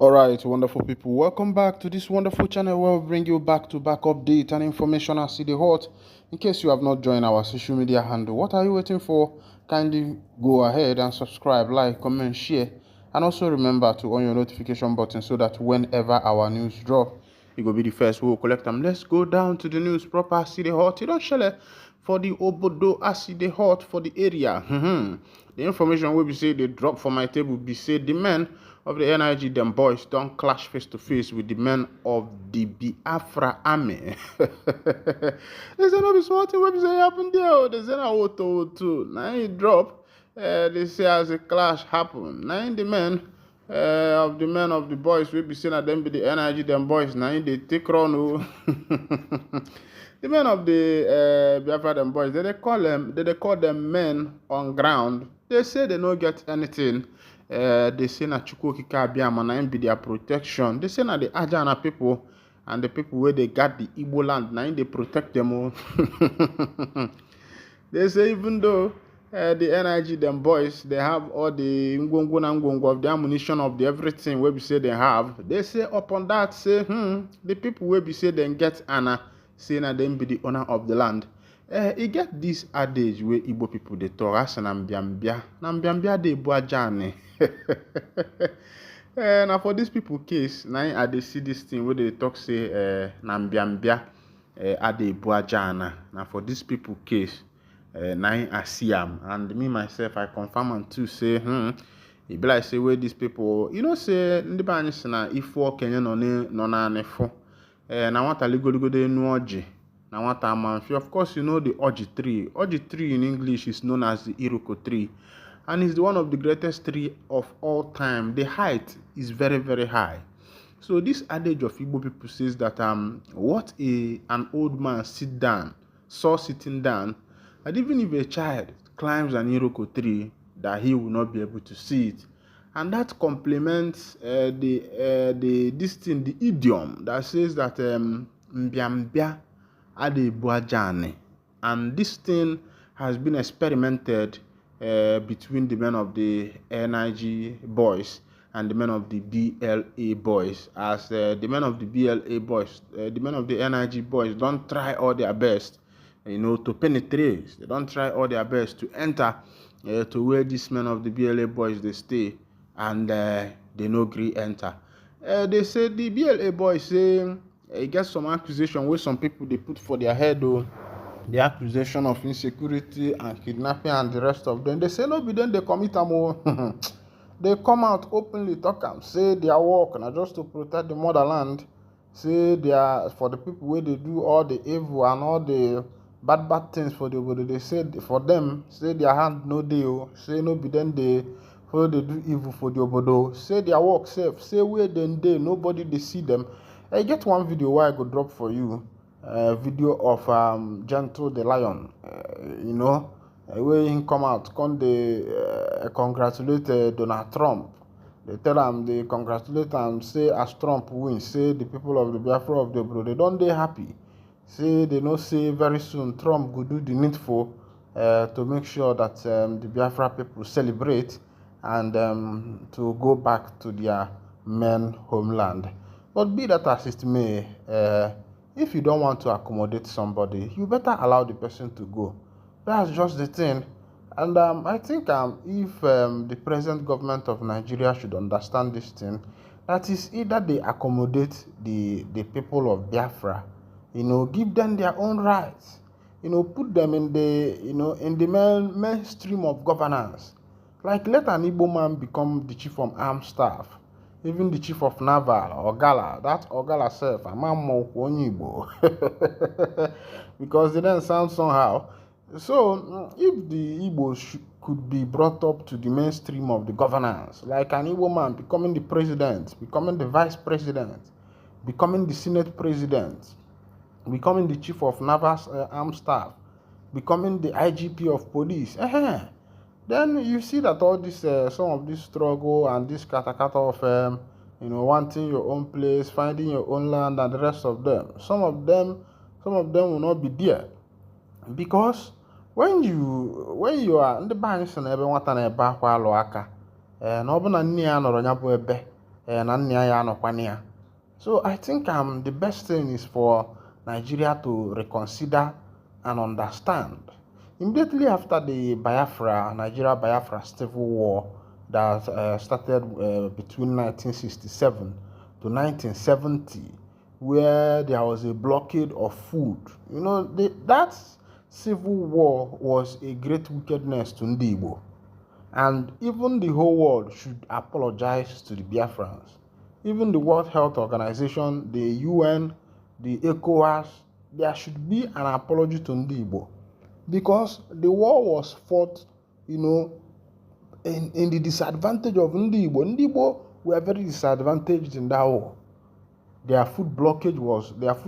Alright, wonderful people, welcome back to this wonderful channel where we bring you back-to-back update and information as the hot. In case you have not joined our social media handle, what are you waiting for? Kindly go ahead and subscribe, like, comment, share, and also remember to on your notification button so that whenever our news drop, you will be the first who will collect them. Let's go down to the news proper. See the hot. You don't share it for the obodo. I see the hot for the area. The information will be say they drop for my table. Be say the men of the NIG, them boys don't clash face to face with the men of the Biafra army. They say no be small thing. What be say happen there? They say na auto too. Now it drop. They say as a clash happen. Now the men. Of the boys we be saying that them be the NIG them boys now they take run. The men of the Biafra them boys they call them men on ground. They say they don't get anything. They say na Chukwu Okike Abiama na be their protection. They say na the Ajana people and the people where they got the Igbo land na they protect them all. They say even though the NIG them boys they have all the ngwongwo of the ammunition of the everything where we say they have. They say upon that say the people where we say they get Anna say na them be the owner of the land. You get this adage where Igbo people they talk as na mbiambia they buajane. Now for these people case now I they see this thing where they talk say na mbiambia ade buajana. Now for these people case now I see am, and me myself I confirm and too say it be like say where these people say ndị be anyị si na ifo okenye nọ na anefo na nwata ligoligo de nu oji na nwata amanfi. Of course you know the oji tree in English is known as the iroko tree, and it's one of the greatest tree of all time. The height is very very high. So this adage of Igbo people says that what an old man saw sitting down, and even if a child climbs an iroko tree, that he will not be able to see it. And that complements the idiom that says that mbiambia ade buajane. And this thing has been experimented between the men of the NIG boys and the men of the BLA boys. As the men of the BLA boys, the men of the NIG boys don't try all their best to penetrate. They don't try all their best to enter to where these men of the BLA boys they stay, and they no agree enter. They say the BLA boys say get some accusation where some people they put for their head the accusation of insecurity and kidnapping and the rest of them. They say no be then they commit them. They come out openly talk and say their work na just to protect the motherland. Say they are for the people where they do all the evil and all the bad things for the obodo. They say for them, say their hand no deal. Say no be then they do evil for the obodo. Say their work safe. Say where then they nobody they see them. I get one video where I go drop for you. Video of Gentle the Lion. Where he come out, they congratulate Donald Trump. They tell him they congratulate him. Say as Trump wins, say the people of the Biafra of the obodo they don't they happy. Say they know say very soon Trump will do the needful to make sure that the Biafra people celebrate and to go back to their main homeland. But be that as it may, if you don't want to accommodate somebody, you better allow the person to go. That's just the thing. And I think if the present government of Nigeria should understand this thing, that is either they accommodate the people of Biafra, give them their own rights, put them in the mainstream of governance. Like let an Igbo man become the chief of armed staff, even the chief of naval, Ogala. That Ogala self, a man more Igbo, because they then sound somehow. So if the Igbos could be brought up to the mainstream of the governance, like an Igbo man becoming the president, becoming the vice president, becoming the senate president, becoming the chief of naval armed staff, becoming the IGP of police, then you see that all this, some of this struggle and this katakata of, wanting your own place, finding your own land, and the rest of them, some of them will not be there, because when you are in the banks and everyone and a back while aka, no one near nor ebe So I think the best thing is for Nigeria to reconsider and understand. Immediately after the Nigeria-Biafra civil war that started between 1967 to 1970, where there was a blockade of food. That civil war was a great wickedness to Ndi Igbo. And even the whole world should apologize to the Biafrans. Even the World Health Organization, the UN, the ECOWAS, there should be an apology to Ndi Igbo. Because the war was fought, in the disadvantage of Ndi Igbo. Ndi Igbo were very disadvantaged in that war. Their food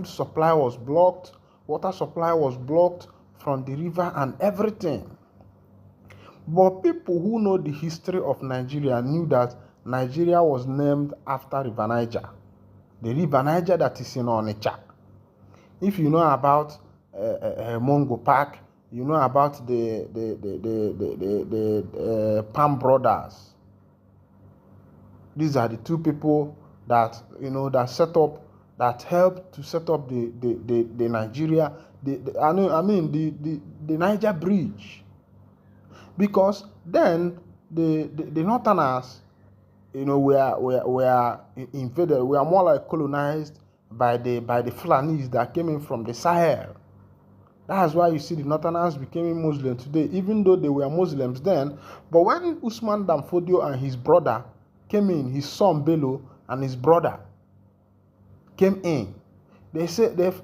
supply was blocked, water supply was blocked from the river and everything. But people who know the history of Nigeria knew that Nigeria was named after River Niger. The River Niger that is in Onitsha. If you know about Mongo Park, you know about the Palm Brothers. These are the two people that that helped to set up the Nigeria, the Niger Bridge. Because then the Northerners, were invaded, were more like colonized by the Fulanis that came in from the Sahel. That's why you see the Northerners becoming Muslim today, even though they were Muslims then. But when Usman Dan Fodio and his brother came in, his son Bello and his brother came in, they said that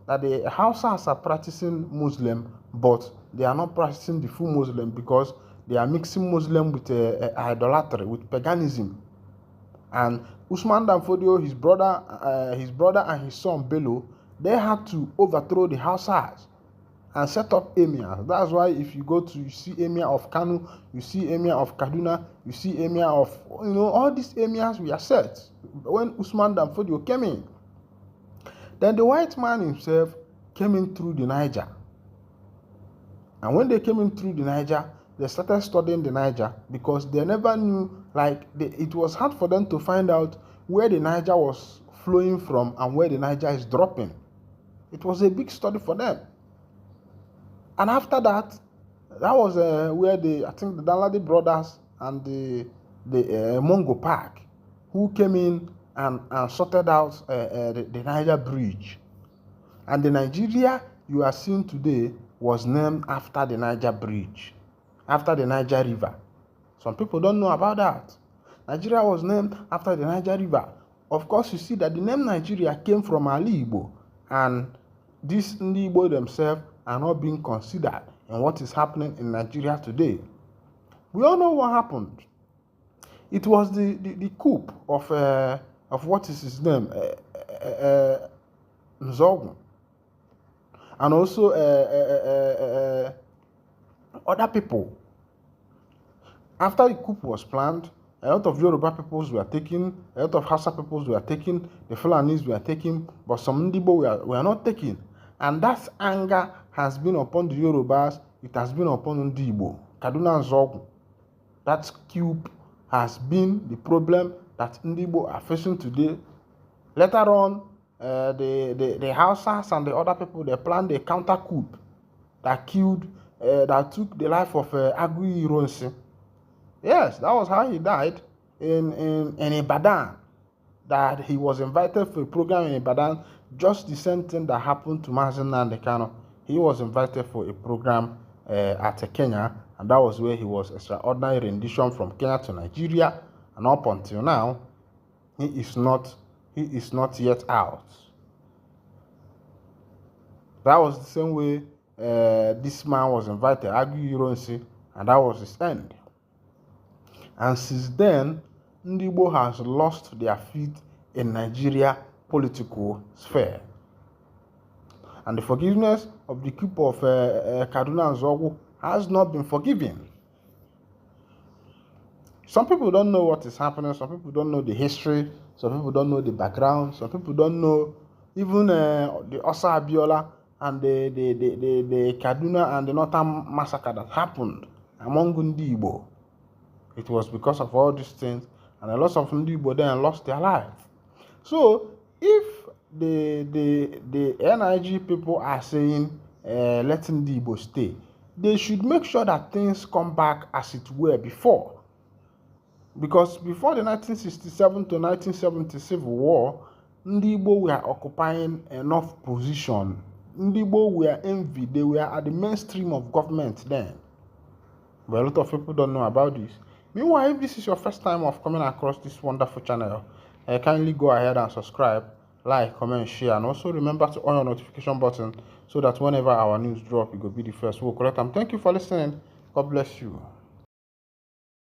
that the Hausas are practicing Muslim, but they are not practicing the full Muslim because they are mixing Muslim with idolatry, with paganism. And Usman Dan Fodio, his brother and his son Bello, they had to overthrow the Hausas and set up emirs. That's why if you see emir of Kanu, you see emir of Kaduna, you see emir of, all these emirs were set when Usman Dan Fodio came in. Then the white man himself came in through the Niger. And when they came in through the Niger, they started studying the Niger because they never knew, it was hard for them to find out where the Niger was flowing from and where the Niger is dropping. It was a big study for them. And after that was where I think the Danladi brothers and the Mongo Park, who came in and sorted out the Niger Bridge. And the Nigeria you are seeing today was named after the Niger Bridge, after the Niger River. Some people don't know about that. Nigeria was named after the Niger River. Of course, you see that the name Nigeria came from Ali Igbo, and these Ndi Igbo themselves are not being considered in what is happening in Nigeria today. We all know what happened. It was the coup of what is his name, Nzogu, and also other people. After the coup was planned, a lot of Yoruba peoples were taken, a lot of Hausa peoples were taken, the Fulanis were taken, but some Ndibo were not taken. And that anger has been upon the Yorubas, it has been upon Ndibo. Kaduna Nzogu. That coup has been the problem that Ndibo are facing today. Later on, the Hausas and the other people, they planned a counter coup that took the life of Agui Ironsi. Yes, that was how he died in Ibadan. That he was invited for a program in Ibadan, just the same thing that happened to Mazen Nnamdi Kanu. He was invited for a program at Kenya, and that was where he was extraordinary rendition from Kenya to Nigeria, and up until now, he is not yet out. That was the same way this man was invited, Agui Ironsi, and that was his end. And since then, Ndibo has lost their feet in Nigeria political sphere. And the forgiveness of the coup of Kaduna Nzogu has not been forgiven. Some people don't know what is happening. Some people don't know the history. Some people don't know the background. Some people don't know even the Osa Abiola and the Kaduna and the Northern massacre that happened among Ndibo. It was because of all these things and a lot of Ndigbo then lost their life. So if the NIG people are saying letting Ndigbo stay, they should make sure that things come back as it were before. Because before the 1967 to 1970 Civil War, Ndigbo were occupying enough position. Ndigbo were envied. They were at the mainstream of government then. But a lot of people don't know about this. Meanwhile, if this is your first time of coming across this wonderful channel, kindly go ahead and subscribe, like, comment, share, and also remember to on your notification button so that whenever our news drop, you will be the first. We'll collect them. Thank you for listening. God bless you.